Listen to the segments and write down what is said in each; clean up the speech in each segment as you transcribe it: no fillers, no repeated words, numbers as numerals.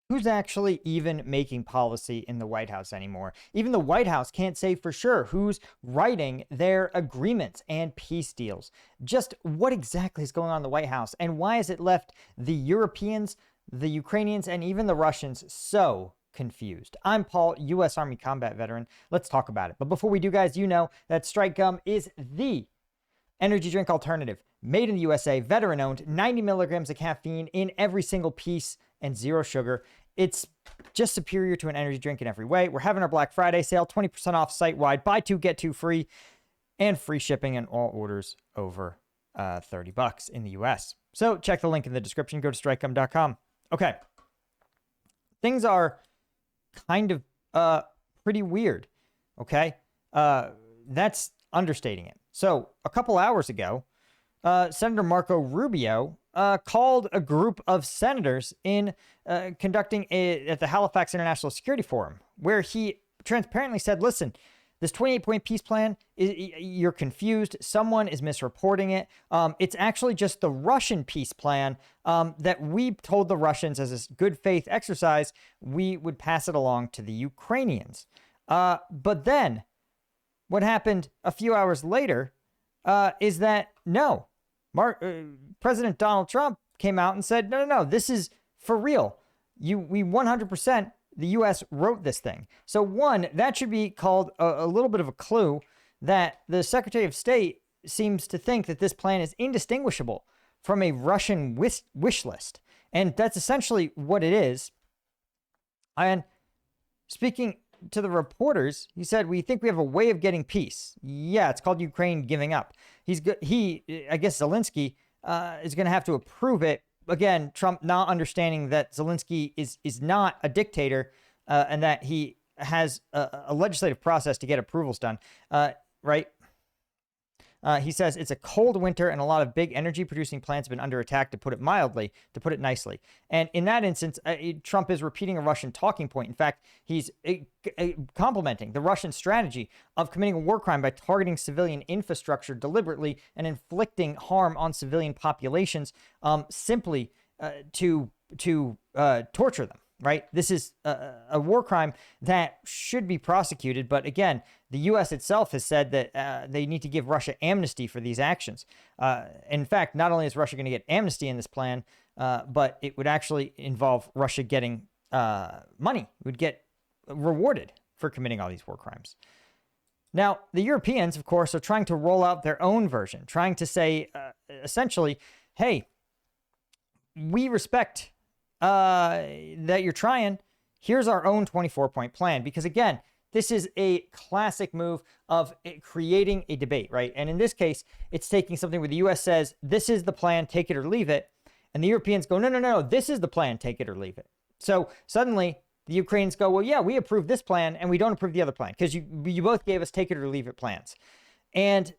Who's actually even making policy in the White House anymore? Even the White House can't say for sure who's writing their agreements and peace deals. Just what exactly is going on in the White House, and why has it left the Europeans, the Ukrainians, and even the Russians so confused? I'm Paul, U.S. Army combat veteran. Let's talk about it. But before we do, guys, you know that Strike Gum is the energy drink alternative, made in the USA, veteran owned, 90 milligrams of caffeine in every single piece and zero sugar. It's just superior to an energy drink in every way. We're having our Black Friday sale, 20% off site-wide, buy two, get two free, and free shipping on all orders over $30 in the US. So check the link in the description. Go to strikegum.com. Okay. Things are kind of pretty weird. Okay. That's understating it. So a couple hours ago, Senator Marco Rubio called a group of senators in conducting at the Halifax International Security Forum, where he transparently said, listen, this 28-point peace plan, you're confused. Someone is misreporting it. It's actually just the Russian peace plan that we told the Russians as a good faith exercise, we would pass it along to the Ukrainians. But then what happened a few hours later is that, no, President Donald Trump came out and said, no, this is for real. We 100%, the U.S. wrote this thing. So one, that should be called a little bit of a clue that the Secretary of State seems to think that this plan is indistinguishable from a Russian wish list. And that's essentially what it is. And speaking to the reporters, he said, we think we have a way of getting peace. Yeah, it's called Ukraine giving up. I guess Zelensky is going to have to approve it. Again, Trump not understanding that Zelensky is not a dictator and that he has a legislative process to get approvals done, right? He says it's a cold winter and a lot of big energy producing plants have been under attack, to put it mildly, to put it nicely. And in that instance, Trump is repeating a Russian talking point. In fact, he's complimenting the Russian strategy of committing a war crime by targeting civilian infrastructure deliberately and inflicting harm on civilian populations simply to torture them. Right? This is a war crime that should be prosecuted. But again, the U.S. itself has said that they need to give Russia amnesty for these actions. In fact, not only is Russia going to get amnesty in this plan, but it would actually involve Russia getting money. It would get rewarded for committing all these war crimes. Now, the Europeans, of course, are trying to roll out their own version, trying to say, essentially, hey, we respect that you're trying. Here's our own 24-point plan. Because again, this is a classic move of creating a debate, right? And in this case, it's taking something where the U.S. says, this is the plan, take it or leave it. And the Europeans go, no, this is the plan, take it or leave it. So suddenly the Ukrainians go, well, yeah, we approve this plan and we don't approve the other plan because you both gave us take it or leave it plans. And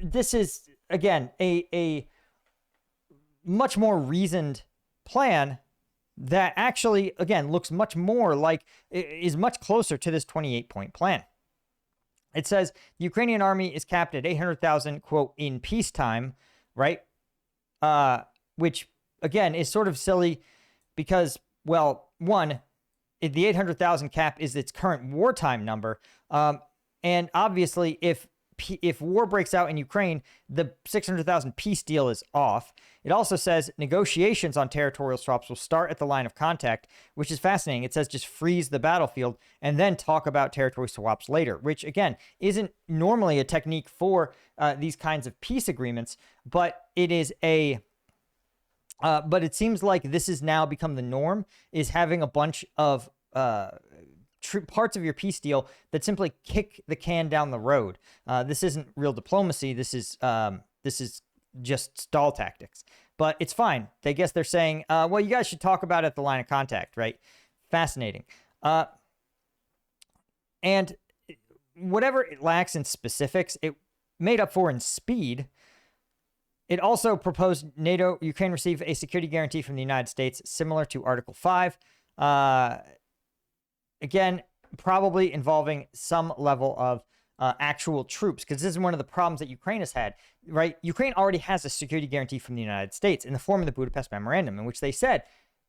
this is, again, a much more reasoned plan that actually, again, looks much more like, is much closer to this 28-point plan. It says the Ukrainian army is capped at 800,000, quote, in peacetime, right? Which, again, is sort of silly because, well, one, the 800,000 cap is its current wartime number. And obviously, if war breaks out in Ukraine, the 600,000 peace deal is off. It also says negotiations on territorial swaps will start at the line of contact, which is fascinating. It says just freeze the battlefield and then talk about territory swaps later, which again isn't normally a technique for these kinds of peace agreements, but it is but it seems like this has now become the norm, is having a bunch of parts of your peace deal that simply kick the can down the road. This isn't real diplomacy. This is just stall tactics, but it's fine. I guess they're saying, well, you guys should talk about it at the line of contact, right? Fascinating. And whatever it lacks in specifics, it made up for in speed. It also proposed Ukraine receive a security guarantee from the United States, similar to Article 5. Again, probably involving some level of actual troops, because this is one of the problems that Ukraine has had, right? Ukraine already has a security guarantee from the United States in the form of the Budapest Memorandum, in which they said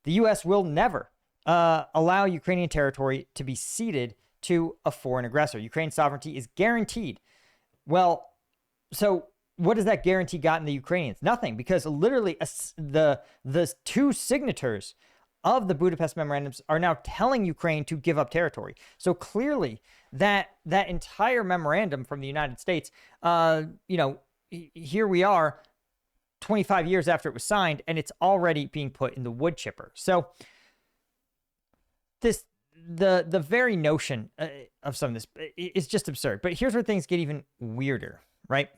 the U.S. will never allow Ukrainian territory to be ceded to a foreign aggressor. Ukraine's sovereignty is guaranteed. Well, so what does that guarantee got in the Ukrainians? Nothing, because literally the two signatories of the Budapest memorandums are now telling Ukraine to give up territory. So clearly that entire memorandum from the United States, here we are 25 years after it was signed, and it's already being put in the wood chipper. So the very notion of some of this is just absurd. But here's where things get even weirder, right?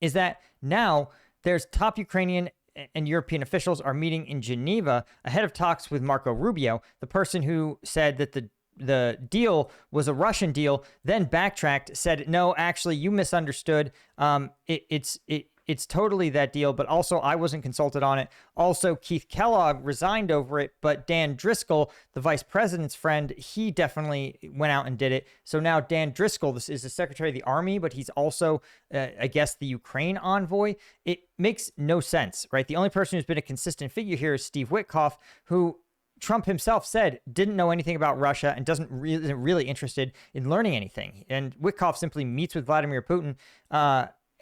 Is that now there's top Ukrainian and European officials are meeting in Geneva ahead of talks with Marco Rubio, the person who said that the deal was a Russian deal, then backtracked, said, no, actually, you misunderstood. It's totally that deal, but also I wasn't consulted on it. Also, Keith Kellogg resigned over it, but Dan Driscoll, the vice president's friend, he definitely went out and did it. So now Dan Driscoll, this is the Secretary of the Army, but he's also, I guess, the Ukraine envoy. It makes no sense, right? The only person who's been a consistent figure here is Steve Witkoff, who Trump himself said didn't know anything about Russia and isn't really interested in learning anything. And Witkoff simply meets with Vladimir Putin,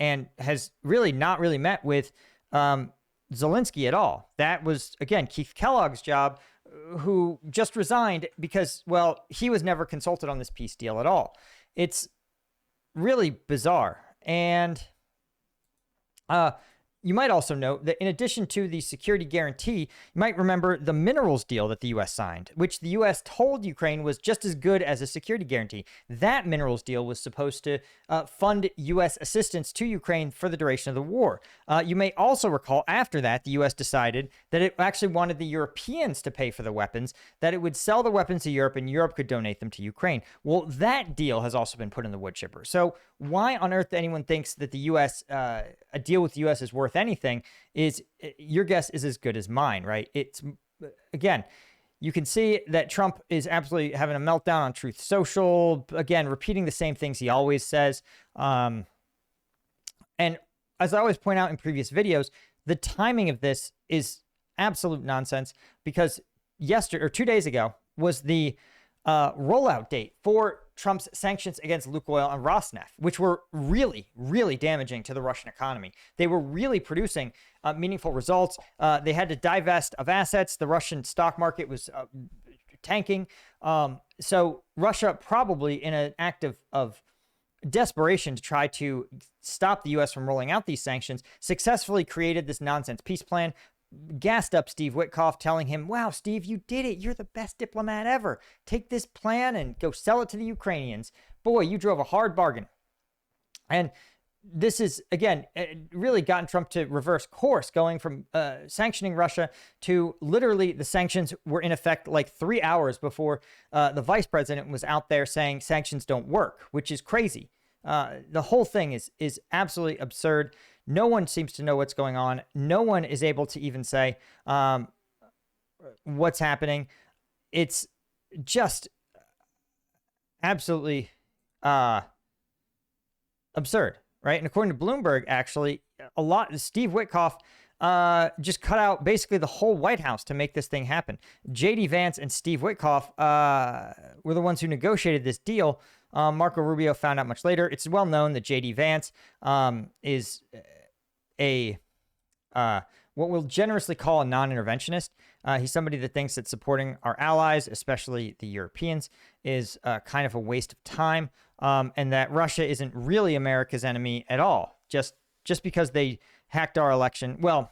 and has not really met with Zelensky at all. That was, again, Keith Kellogg's job, who just resigned because, well, he was never consulted on this peace deal at all. It's really bizarre. And you might also note that in addition to the security guarantee, you might remember the minerals deal that the U.S. signed, which the U.S. told Ukraine was just as good as a security guarantee. That minerals deal was supposed to fund U.S. assistance to Ukraine for the duration of the war. You may also recall after that, the U.S. decided that it actually wanted the Europeans to pay for the weapons, that it would sell the weapons to Europe and Europe could donate them to Ukraine. Well, that deal has also been put in the wood chipper. So why on earth anyone thinks that the U.S., a deal with the U.S. is worth anything is your guess is as good as mine, right? It's, again, you can see that Trump is absolutely having a meltdown on Truth Social, again, repeating the same things he always says. And as I always point out in previous videos, the timing of this is absolute nonsense, because 2 days ago was the rollout date for Trump's sanctions against Lukoil and Rosneft, which were really, really damaging to the Russian economy. They were really producing meaningful results. They had to divest of assets. The Russian stock market was tanking. So Russia, probably in an act of desperation to try to stop the U.S. from rolling out these sanctions, successfully created this nonsense peace plan, gassed up Steve Witkoff, telling him, wow, Steve, you did it. You're the best diplomat ever. Take this plan and go sell it to the Ukrainians. Boy, you drove a hard bargain. And this is, again, really gotten Trump to reverse course, going from sanctioning Russia to literally the sanctions were in effect like 3 hours before the vice president was out there saying sanctions don't work, which is crazy. The whole thing is absolutely absurd. No one seems to know what's going on. No one is able to even say what's happening. It's just absolutely absurd, right? And according to Bloomberg, actually, Steve Witkoff just cut out basically the whole White House to make this thing happen. J.D. Vance and Steve Witkoff were the ones who negotiated this deal. Marco Rubio found out much later. It's well known that J.D. Vance is what we'll generously call a non-interventionist. He's somebody that thinks that supporting our allies, especially the Europeans, is kind of a waste of time, and that Russia isn't really America's enemy at all. Just because they hacked our election. Well,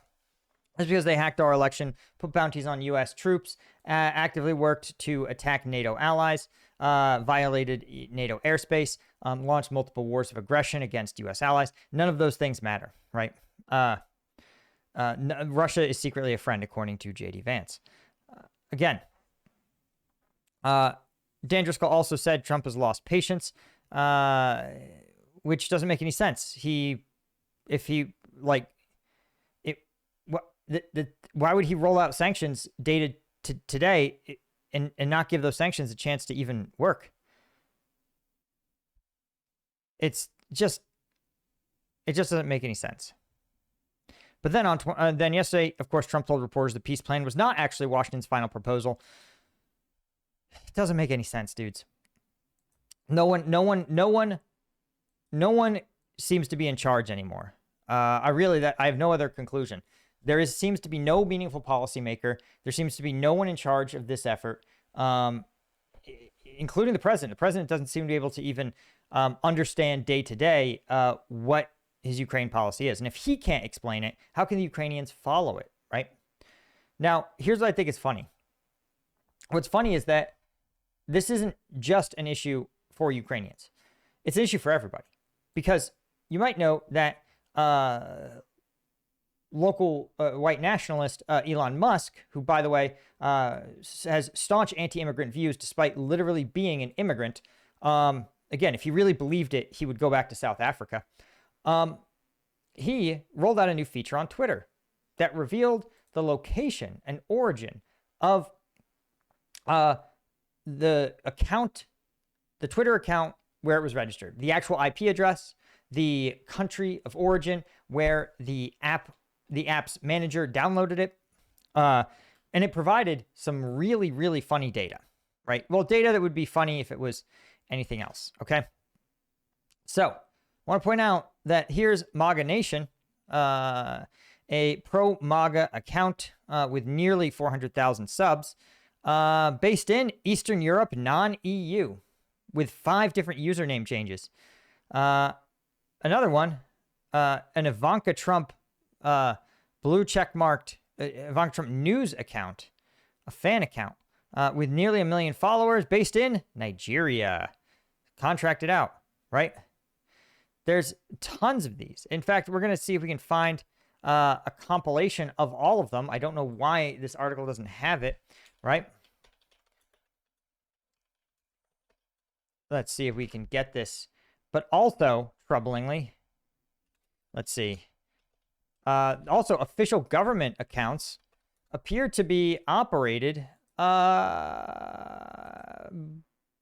just because they hacked our election, put bounties on U.S. troops, actively worked to attack NATO allies, violated NATO airspace, launched multiple wars of aggression against U.S. allies. None of those things matter, right? Russia is secretly a friend, according to J.D. Vance. Again, Dan Driscoll also said Trump has lost patience, which doesn't make any sense. Why would he roll out sanctions dated to today and not give those sanctions a chance to even work? It just doesn't make any sense. But then then yesterday, of course, Trump told reporters the peace plan was not actually Washington's final proposal. It doesn't make any sense, dudes. No one seems to be in charge anymore. I have no other conclusion. Seems to be no meaningful policymaker. There seems to be no one in charge of this effort, including the president. The president doesn't seem to be able to even understand day to day what his Ukraine policy is. And if he can't explain it, how can the Ukrainians follow it, right? Now, here's what I think is funny. What's funny is that this isn't just an issue for Ukrainians. It's an issue for everybody. Because you might know that local white nationalist Elon Musk, who, by the way, has staunch anti-immigrant views despite literally being an immigrant. Again, if he really believed it, he would go back to South Africa. He rolled out a new feature on Twitter that revealed the location and origin of the Twitter account where it was registered, the actual IP address, the country of origin where the app's manager downloaded it, and it provided some really, really funny data, right? Well, data that would be funny if it was anything else, okay? So, I want to point out that here's MAGA Nation, a pro-MAGA account with nearly 400,000 subs, based in Eastern Europe, non-EU, with 5 different username changes. Another one, an Ivanka Trump blue check-marked Ivanka Trump news account, a fan account, with nearly 1 million followers, based in Nigeria. Contracted out, right? There's tons of these. In fact, we're going to see if we can find a compilation of all of them. I don't know why this article doesn't have it, right? Let's see if we can get this. But also, troublingly, let's see. Also, official government accounts appear to be operated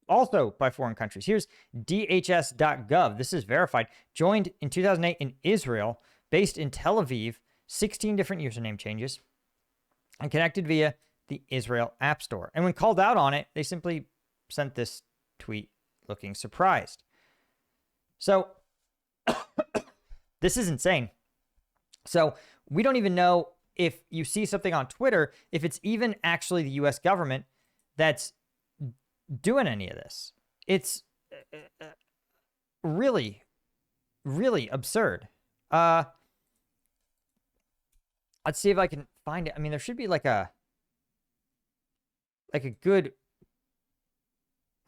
also by foreign countries. Here's DHS.gov. This is verified. Joined in 2008 in Israel, based in Tel Aviv, 16 different username changes, and connected via the Israel App Store. And when called out on it, they simply sent this tweet looking surprised. So, this is insane. So, we don't even know if you see something on Twitter, if it's even actually the U.S. government that's doing any of this. It's really, really absurd. Let's see if I can find it. I mean, there should be like a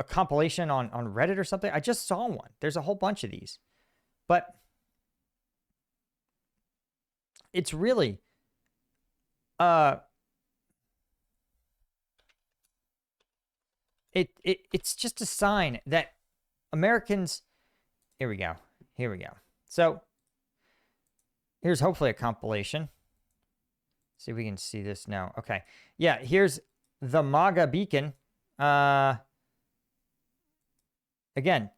compilation on Reddit or something. I just saw one. There's a whole bunch of these. But it's really it's just a sign that Americans. Here we go. So here's hopefully a compilation. See if we can see this now. Okay. Yeah, here's the MAGA beacon. Again,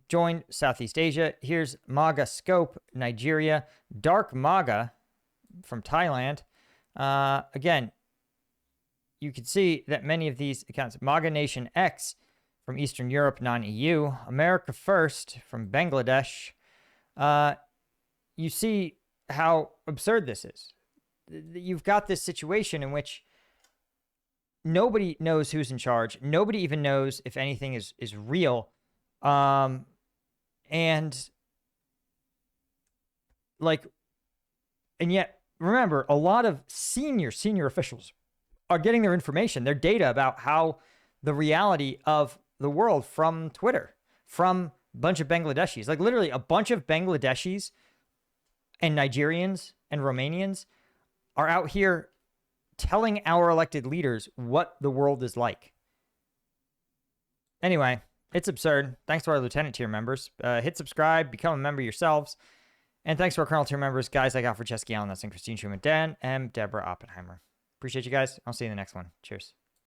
join Southeast Asia. Here's MAGA scope, Nigeria. Dark MAGA from Thailand. Again, you can see that many of these accounts, MAGA Nation X from Eastern Europe, non-EU. America First from Bangladesh. You see how absurd this is. You've got this situation in which nobody knows who's in charge. Nobody even knows if anything is real. And yet, remember, a lot of senior officials are getting their information, their data about how the reality of the world from Twitter, from a bunch of Bangladeshis, like literally a bunch of Bangladeshis and Nigerians and Romanians are out here telling our elected leaders what the world is like. Anyway, it's absurd. Thanks to our Lieutenant tier members. Hit subscribe, become a member yourselves. And thanks to our Colonel tier members, guys like Alfred Chesky, Alan Nuss, and Christine Schumann, Dan, M, Deborah Oppenheimer. Appreciate you guys. I'll see you in the next one. Cheers.